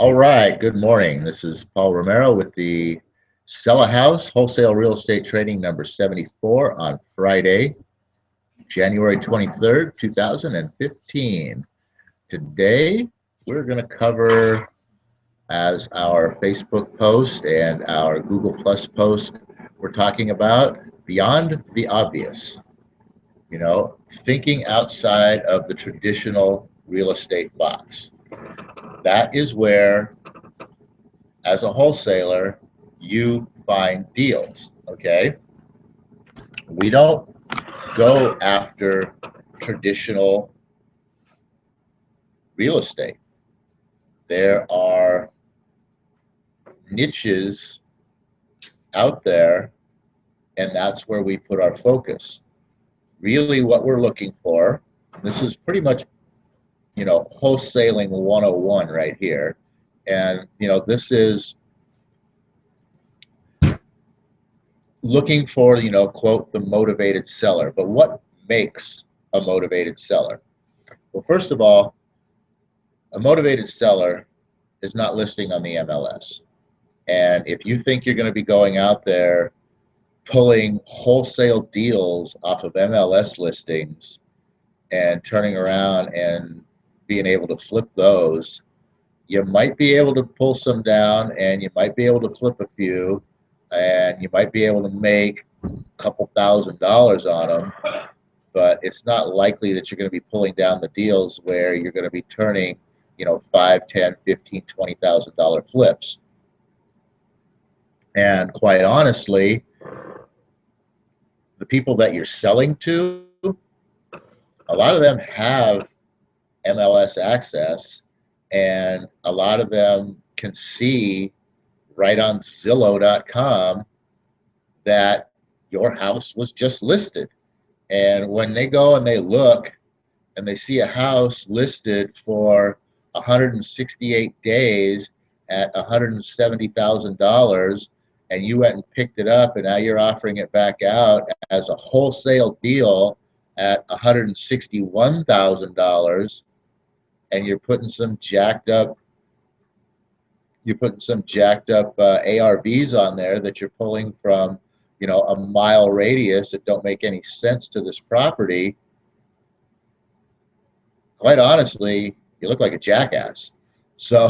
All right, good morning. This is Paul Romero with the Sell a House Wholesale Real Estate Trading number 74 on Friday, January 23rd, 2015. Today, we're going to cover, as our Facebook post and our Google Plus post, we're talking about beyond the obvious, you know, thinking outside of the traditional real estate box. That is where, as a wholesaler, you find deals, okay? We don't go after traditional real estate. There are niches out there, and that's where we put our focus. Really, what we're looking for, this is pretty much, wholesaling 101 right here. And, this is looking for, quote, the motivated seller. But what makes a motivated seller? Well, first of all, a motivated seller is not listing on the MLS. And if you think you're going to be going out there pulling wholesale deals off of MLS listings and turning around and being able to flip those, you might be able to pull some down and you might be able to flip a few and you might be able to make a couple $1,000s on them, but it's not likely that you're going to be pulling down the deals where you're going to be turning, $5, $10, $15, $20,000 flips. And quite honestly, the people that you're selling to, a lot of them have MLS access, and a lot of them can see right on Zillow.com that your house was just listed. And when they go and they look and they see a house listed for 168 days at $170,000, and you went and picked it up and now you're offering it back out as a wholesale deal at $161,000, and you're putting some jacked up ARVs on there that you're pulling from, a mile radius that don't make any sense to this property. Quite honestly, you look like a jackass. So,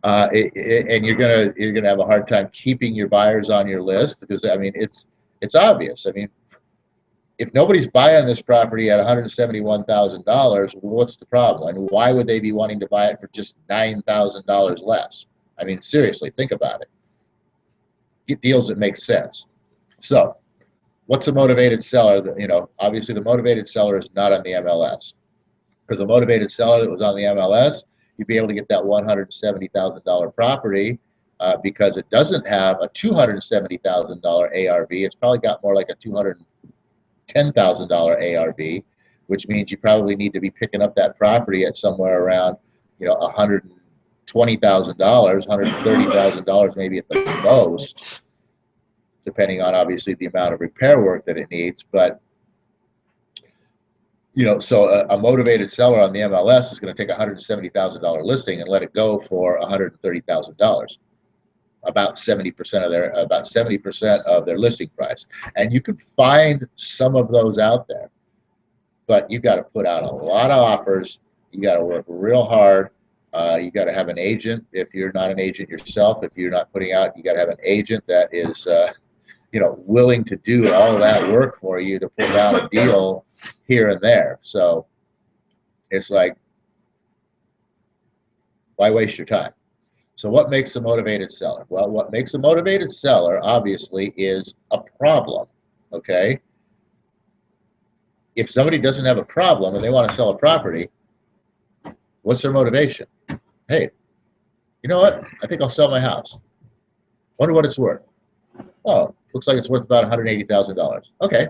and you're gonna have a hard time keeping your buyers on your list because it's obvious. If nobody's buying this property at $171,000, what's the problem? And why would they be wanting to buy it for just $9,000 less? Seriously, think about it. Get deals that make sense. So, what's a motivated seller? Obviously the motivated seller is not on the MLS. Because a motivated seller that was on the MLS, you'd be able to get that $170,000 property because it doesn't have a $270,000 ARV. It's probably got more like a $210,000 ARV, which means you probably need to be picking up that property at somewhere around, $120,000, $130,000 maybe at the most, depending on obviously the amount of repair work that it needs. But so a motivated seller on the MLS is going to take a $170,000 listing and let it go for $130,000, about 70% of their listing price. And you can find some of those out there, but you've got to put out a lot of offers. You got to work real hard. You got to have an agent. If you're not an agent yourself, if you're not putting out, you got to have an agent that is, willing to do all that work for you to pull down a deal here and there. So it's like, why waste your time? So what makes a motivated seller? Well, what makes a motivated seller, obviously, is a problem, okay? If somebody doesn't have a problem and they want to sell a property, what's their motivation? Hey, you know what? I think I'll sell my house. Wonder what it's worth. Oh, looks like it's worth about $180,000. Okay,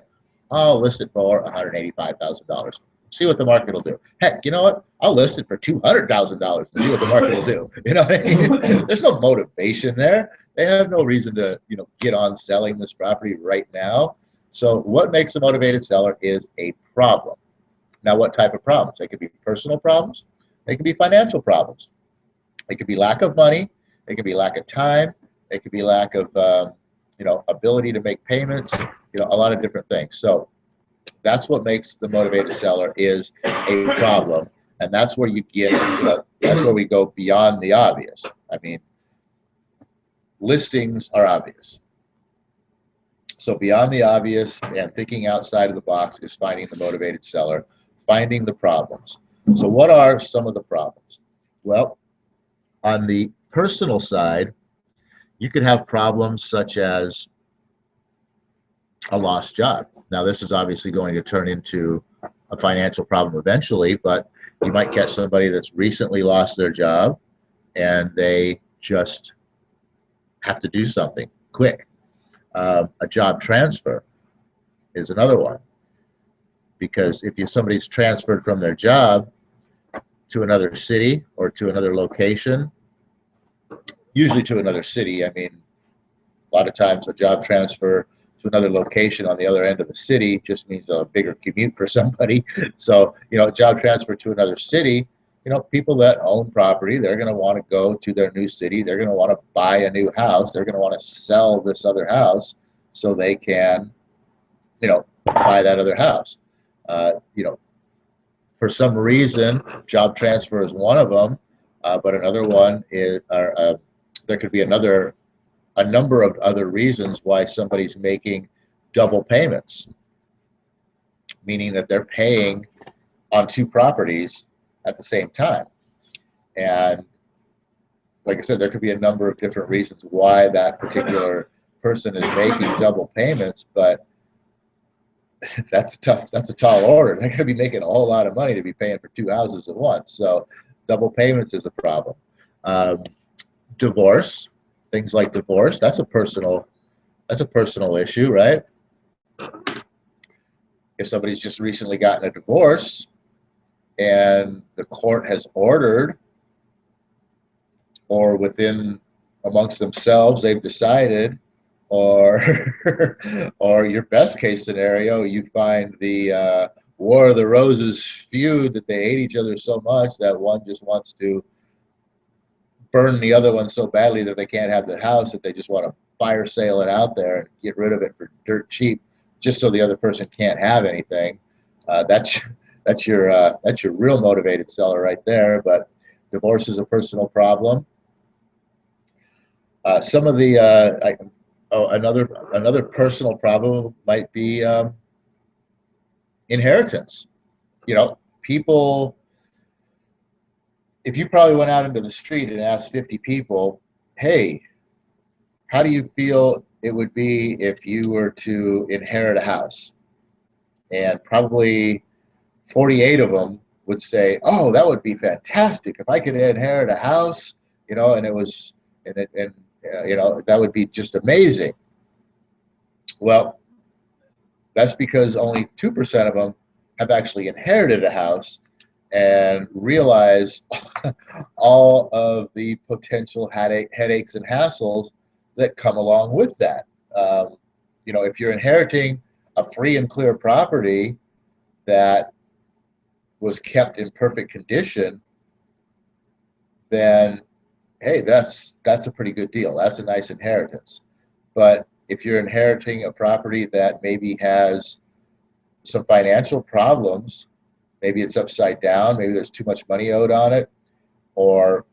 I'll list it for $185,000. See what the market will do. Heck, you know what? I'll list it for $200,000 and see what the market will do. You know what I mean? There's no motivation there. They have no reason to, get on selling this property right now. So what makes a motivated seller is a problem. Now, what type of problems? They could be personal problems. They could be financial problems. It could be lack of money. It could be lack of time. It could be lack of ability to make payments. A lot of different things. So that's what makes the motivated seller is a problem, and that's where you get. That's where we go beyond the obvious. I mean, listings are obvious. So beyond the obvious and thinking outside of the box is finding the motivated seller, finding the problems. So what are some of the problems? Well, on the personal side, you could have problems such as a lost job. Now, this is obviously going to turn into a financial problem eventually, but you might catch somebody that's recently lost their job and they just have to do something quick. A job transfer is another one, because if somebody's transferred from their job to another city or to another location, usually to another city. I mean, a lot of times a job transfer to another location on the other end of the city just means a bigger commute for somebody. So, job transfer to another city, people that own property, they're going to want to go to their new city. They're going to want to buy a new house. They're going to want to sell this other house so they can, buy that other house. For some reason, job transfer is one of them, but another one is, there could be a number of other reasons why somebody's making double payments, meaning that they're paying on two properties at the same time. And like I said, there could be a number of different reasons why that particular person is making double payments, but that's a tall order. They're going to be making a whole lot of money to be paying for two houses at once. So double payments is a problem. Divorce, things like divorce, that's a personal issue, right? If somebody's just recently gotten a divorce and the court has ordered, or within amongst themselves they've decided, or or your best case scenario, you find the War of the Roses feud, that they hate each other so much that one just wants to burn the other one so badly that they can't have the house, that they just want to fire sale it out there and get rid of it for dirt cheap, just so the other person can't have anything. That's your real motivated seller right there. But divorce is a personal problem. Some of the another personal problem might be inheritance. People. If you probably went out into the street and asked 50 people, hey, how do you feel it would be if you were to inherit a house? And probably 48 of them would say, oh, that would be fantastic. If I could inherit a house, and it was, that would be just amazing. Well, that's because only 2% of them have actually inherited a house and realize all of the potential headaches and hassles that come along with that. If you're inheriting a free and clear property that was kept in perfect condition, then hey, that's a pretty good deal. That's a nice inheritance. But if you're inheriting a property that maybe has some financial problems, maybe it's upside down, maybe there's too much money owed on it, or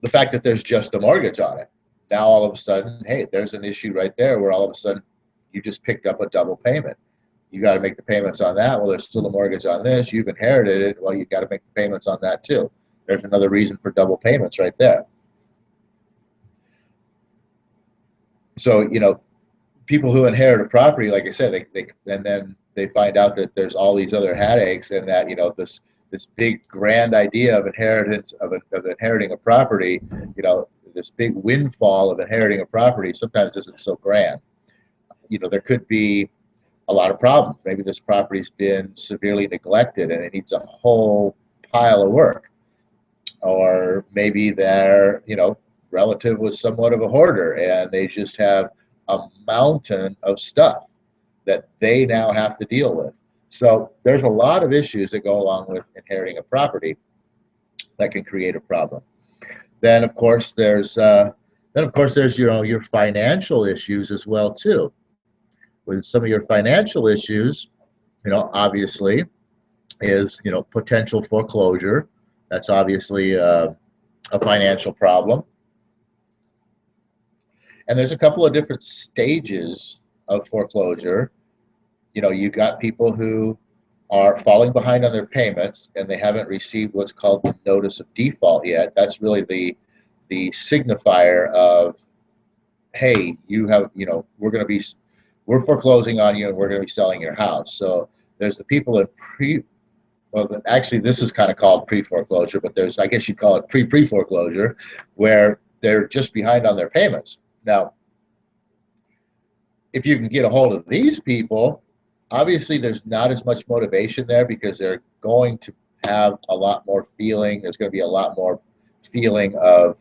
the fact that there's just a mortgage on it. Now all of a sudden, hey, there's an issue right there where all of a sudden you just picked up a double payment. You got to make the payments on that. Well, there's still a mortgage on this. You've inherited it. Well, you got to make the payments on that too. There's another reason for double payments right there. So, people who inherit a property, like I said, and then they find out that there's all these other headaches, and that this big grand idea of inheritance of inheriting a property, this big windfall of inheriting a property sometimes isn't so grand. There could be a lot of problems. Maybe this property's been severely neglected and it needs a whole pile of work, or maybe their relative was somewhat of a hoarder and they just have a mountain of stuff that they now have to deal with. So there's a lot of issues that go along with inheriting a property. that can create a problem. Then of course there's your financial issues as well too. With some of your financial issues, obviously is potential foreclosure. That's obviously a financial problem. And there's a couple of different stages of foreclosure. You got people who are falling behind on their payments and they haven't received what's called the notice of default yet. That's really the signifier of, hey, we're foreclosing on you and we're going to be selling your house. So there's the people in actually this is kind of called pre-foreclosure, but there's, I guess you'd call it pre-foreclosure, where they're just behind on their payments. Now, if you can get a hold of these people, obviously there's not as much motivation there because they're going to have a lot more feeling. There's going to be a lot more feeling of,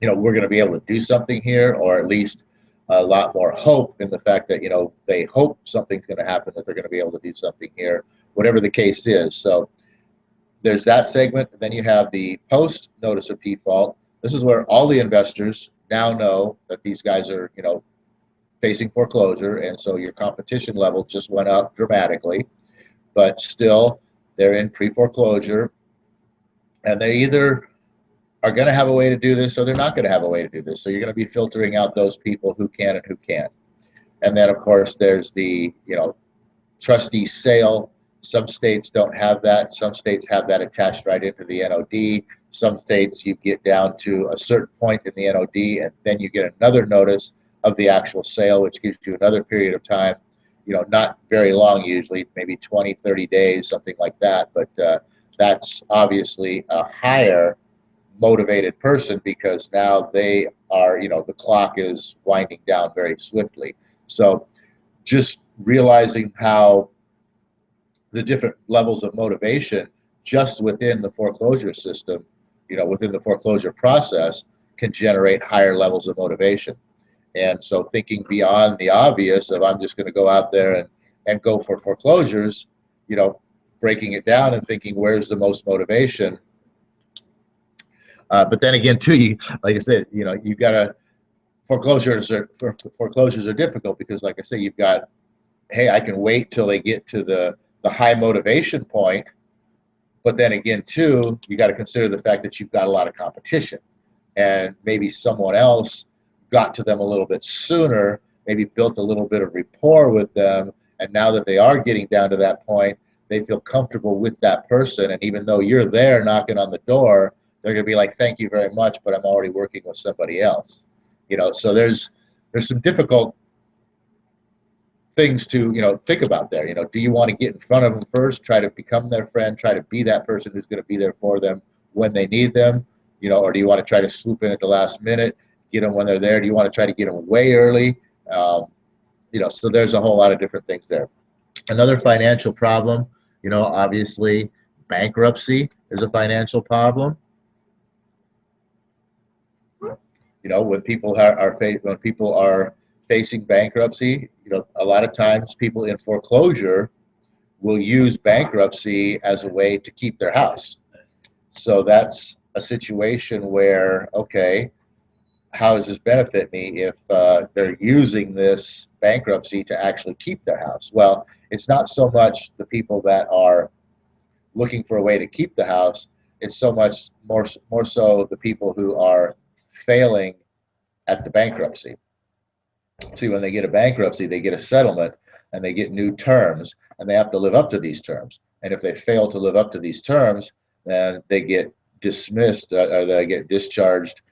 we're going to be able to do something here, or at least a lot more hope in the fact that, they hope something's going to happen, that they're going to be able to do something here, whatever the case is. So there's that segment. And then you have the post notice of default. This is where all the investors now know that these guys are, facing foreclosure, and so your competition level just went up dramatically, but still they're in pre-foreclosure, and they either are going to have a way to do this or they're not going to have a way to do this. So you're going to be filtering out those people who can and who can't. And then of course there's the trustee sale. Some states don't have that. Some states have that attached right into the NOD. Some states you get down to a certain point in the NOD and then you get another notice of the actual sale, which gives you another period of time, not very long usually, maybe 20, 30 days, something like that. But that's obviously a higher motivated person because now they are, the clock is winding down very swiftly. So just realizing how the different levels of motivation just within the foreclosure system, within the foreclosure process can generate higher levels of motivation. And so thinking beyond the obvious of I'm just going to go out there and go for foreclosures, breaking it down and thinking where's the most motivation. But then again, too, like I said, you've got to foreclosures are difficult because, like I say, you've got, hey, I can wait till they get to the high motivation point. But then again, too, you got to consider the fact that you've got a lot of competition, and maybe someone else got to them a little bit sooner, maybe built a little bit of rapport with them, and now that they are getting down to that point, they feel comfortable with that person, and even though you're there knocking on the door, they're going to be like, thank you very much, but I'm already working with somebody else. So there's some difficult things to think about there. Do you want to get in front of them first, try to become their friend, try to be that person who's going to be there for them when they need them, or do you want to try to swoop in at the last minute, get them when they're there? Do you want to try to get them way early? So there's a whole lot of different things there. Another financial problem, obviously bankruptcy is a financial problem. When people are facing bankruptcy, a lot of times people in foreclosure will use bankruptcy as a way to keep their house. So that's a situation where, okay, how does this benefit me if they're using this bankruptcy to actually keep their house? Well, it's not so much the people that are looking for a way to keep the house. It's so much more so the people who are failing at the bankruptcy. See, when they get a bankruptcy, they get a settlement and they get new terms, and they have to live up to these terms. And if they fail to live up to these terms, then they get dismissed or they get discharged,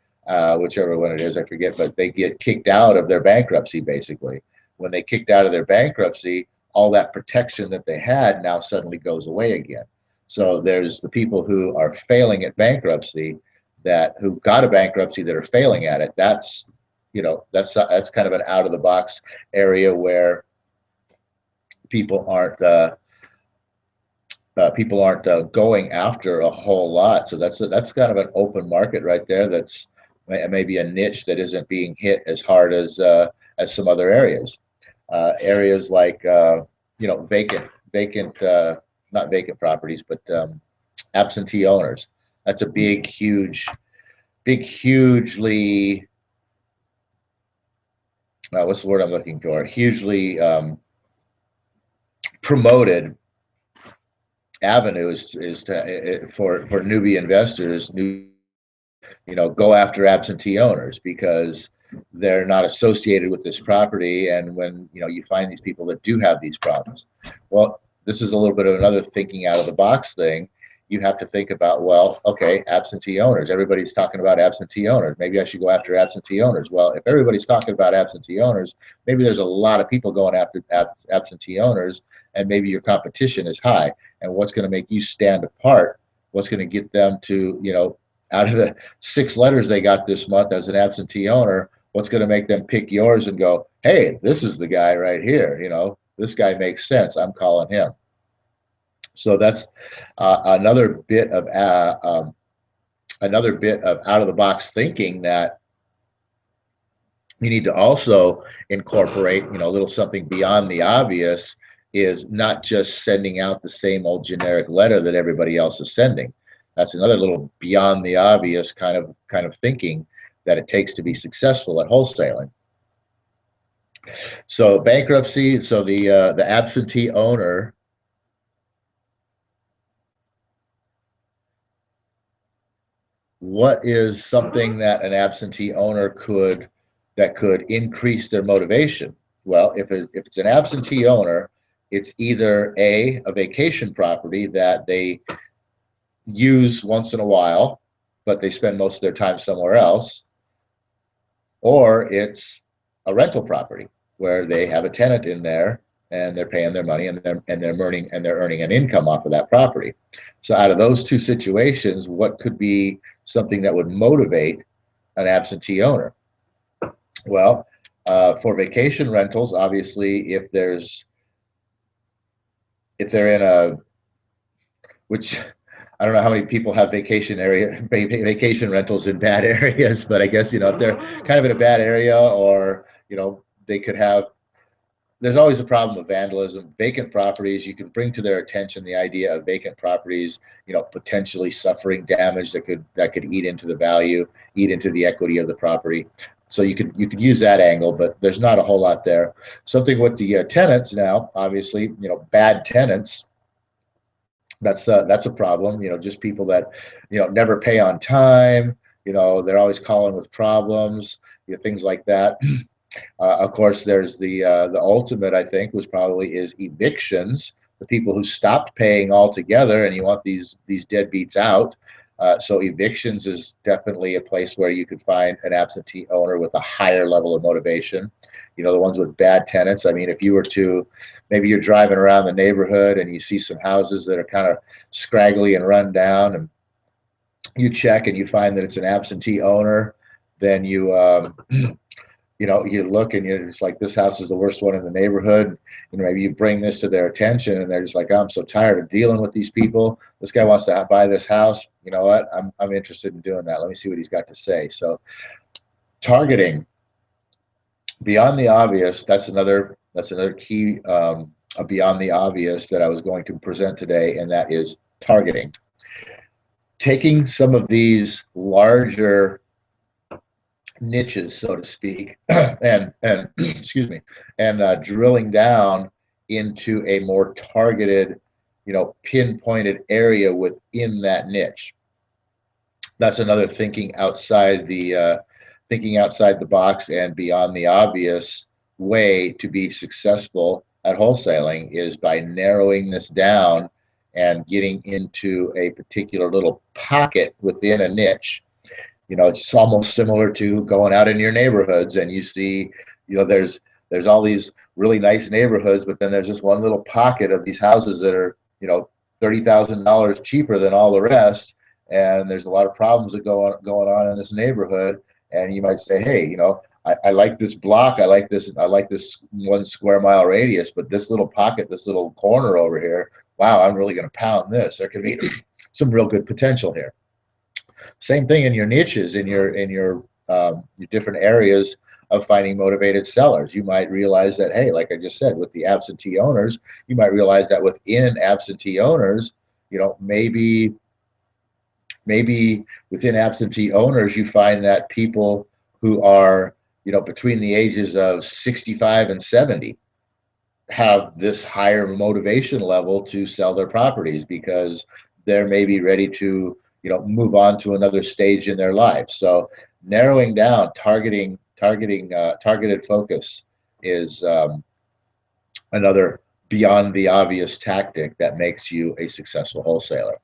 whichever one it is, I forget, but they get kicked out of their bankruptcy, basically. When they kicked out of their bankruptcy, all that protection that they had now suddenly goes away again. So there's the people who are failing at bankruptcy, who got a bankruptcy that are failing at it. That's kind of an out of the box area where people aren't going after a whole lot. So that's kind of an open market right there. That's maybe a niche that isn't being hit as hard as some other areas. Areas like vacant not vacant properties, but absentee owners. That's a big, huge, big, hugely, what's the word I'm looking for? Hugely promoted avenue is to for newbie investors, go after absentee owners because they're not associated with this property. And when you find these people that do have these problems, well, this is a little bit of another thinking out of the box thing. You have to think about, well, okay, absentee owners. Everybody's talking about absentee owners. Maybe I should go after absentee owners. Well, if everybody's talking about absentee owners, maybe there's a lot of people going after absentee owners, and maybe your competition is high. And what's going to make you stand apart? What's going to get them to, out of the 6 letters they got this month as an absentee owner, what's going to make them pick yours and go, hey, this is the guy right here. This guy makes sense. I'm calling him. So that's another bit of out of the box thinking that you need to also incorporate. A little something beyond the obvious is not just sending out the same old generic letter that everybody else is sending. That's another little beyond the obvious kind of thinking that it takes to be successful at wholesaling. So bankruptcy. So the absentee owner. What is something that an absentee owner could increase their motivation? Well, if it's an absentee owner, it's either a vacation property that they use once in a while, but they spend most of their time somewhere else, or it's a rental property where they have a tenant in there and they're paying their money and they're earning an income off of that property. So out of those two situations, what could be something that would motivate an absentee owner? Well, for vacation rentals, obviously, if they're in a, which I don't know how many people have vacation rentals in bad areas, but I guess if they're kind of in a bad area, or they could have. There's always a problem of vandalism. Vacant properties, you can bring to their attention the idea of vacant properties, potentially suffering damage that could eat into the value, eat into the equity of the property. So you could use that angle, but there's not a whole lot there. Something with the tenants now, obviously, bad tenants. That's a problem. Just people that never pay on time. They're always calling with problems. Things like that. Of course, there's the ultimate, I think, was probably is evictions. The people who stopped paying altogether, and you want these deadbeats out. So evictions is definitely a place where you could find an absentee owner with a higher level of motivation. The ones with bad tenants. I mean, if you were to, maybe you're driving around the neighborhood and you see some houses that are kind of scraggly and run down, and you check and you find that it's an absentee owner, then you you look and you're just like, this house is the worst one in the neighborhood. Maybe you bring this to their attention and they're just like, oh, I'm so tired of dealing with these people. This guy wants to buy this house. You know what? I'm interested in doing that. Let me see what he's got to say. So targeting beyond the obvious, that's another key beyond the obvious that I was going to present today, and that is targeting. Taking some of these larger niches, so to speak, and excuse me, and drilling down into a more targeted, pinpointed area within that niche. That's another thinking outside the box and beyond the obvious way to be successful at wholesaling, is by narrowing this down and getting into a particular little pocket within a niche. It's almost similar to going out in your neighborhoods and you see, there's all these really nice neighborhoods, but then there's just one little pocket of these houses that are, $30,000 cheaper than all the rest. And there's a lot of problems that going on in this neighborhood. And you might say, hey, I like this block. I like this 1 square mile radius, but this little pocket, this little corner over here, wow, I'm really going to pound this. There could be some real good potential here. Same thing in your niches, in your different areas of finding motivated sellers. You might realize that, hey, like I just said, with the absentee owners, you might realize that within absentee owners, maybe maybe within absentee owners, you find that people who are, between the ages of 65 and 70 have this higher motivation level to sell their properties because they're maybe ready to, move on to another stage in their life. So narrowing down, targeted focus is another beyond the obvious tactic that makes you a successful wholesaler.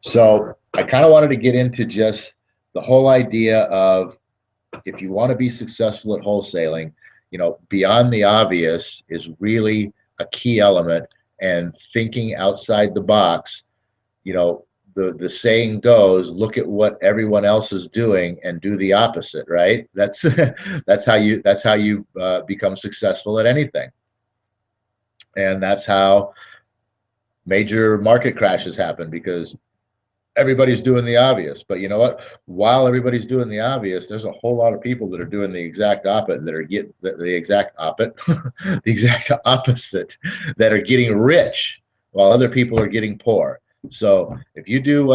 So I kind of wanted to get into just the whole idea of, if you want to be successful at wholesaling, beyond the obvious is really a key element, and thinking outside the box. The saying goes, look at what everyone else is doing and do the opposite, right? That's that's how you become successful at anything. And that's how major market crashes happen, because everybody's doing the obvious. But you know what? While everybody's doing the obvious, there's a whole lot of people that are doing the exact opposite, that are getting the exact opposite, the exact opposite, that are getting rich while other people are getting poor. So if you do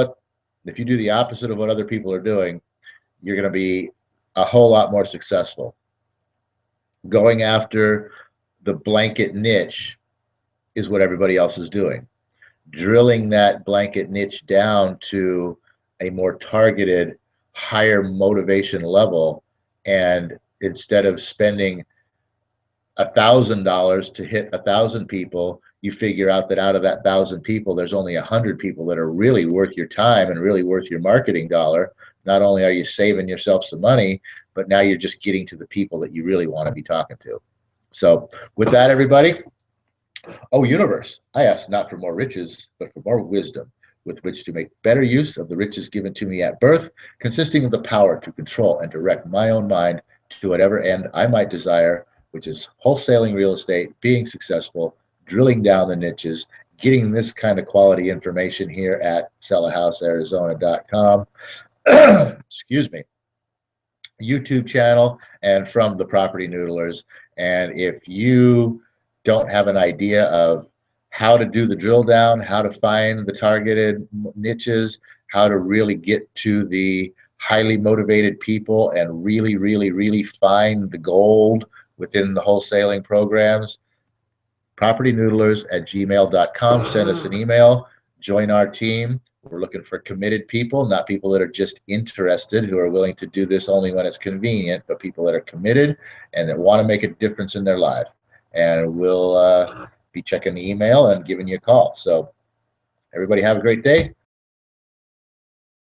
the opposite of what other people are doing, you're going to be a whole lot more successful. Going after the blanket niche is what everybody else is doing. Drilling that blanket niche down to a more targeted, higher motivation level, and instead of spending $1,000 to hit 1,000 people, you figure out that out of that 1,000 people, there's only 100 people that are really worth your time and really worth your marketing dollar. Not only are you saving yourself some money, but now you're just getting to the people that you really want to be talking to. So with that, everybody, O universe, I ask not for more riches, but for more wisdom, with which to make better use of the riches given to me at birth, consisting of the power to control and direct my own mind to whatever end I might desire, which is wholesaling real estate, being successful, drilling down the niches, getting this kind of quality information here at sellahousearizona.com. Excuse me. YouTube channel and from the Property Noodlers. And if you don't have an idea of how to do the drill down, how to find the targeted niches, how to really get to the highly motivated people and really, really, really find the gold within the wholesaling programs, propertynoodlers@gmail.com. Send us an email, join our team. We're looking for committed people, not people that are just interested, who are willing to do this only when it's convenient, but people that are committed and that want to make a difference in their life. And we'll be checking the email and giving you a call. So everybody have a great day.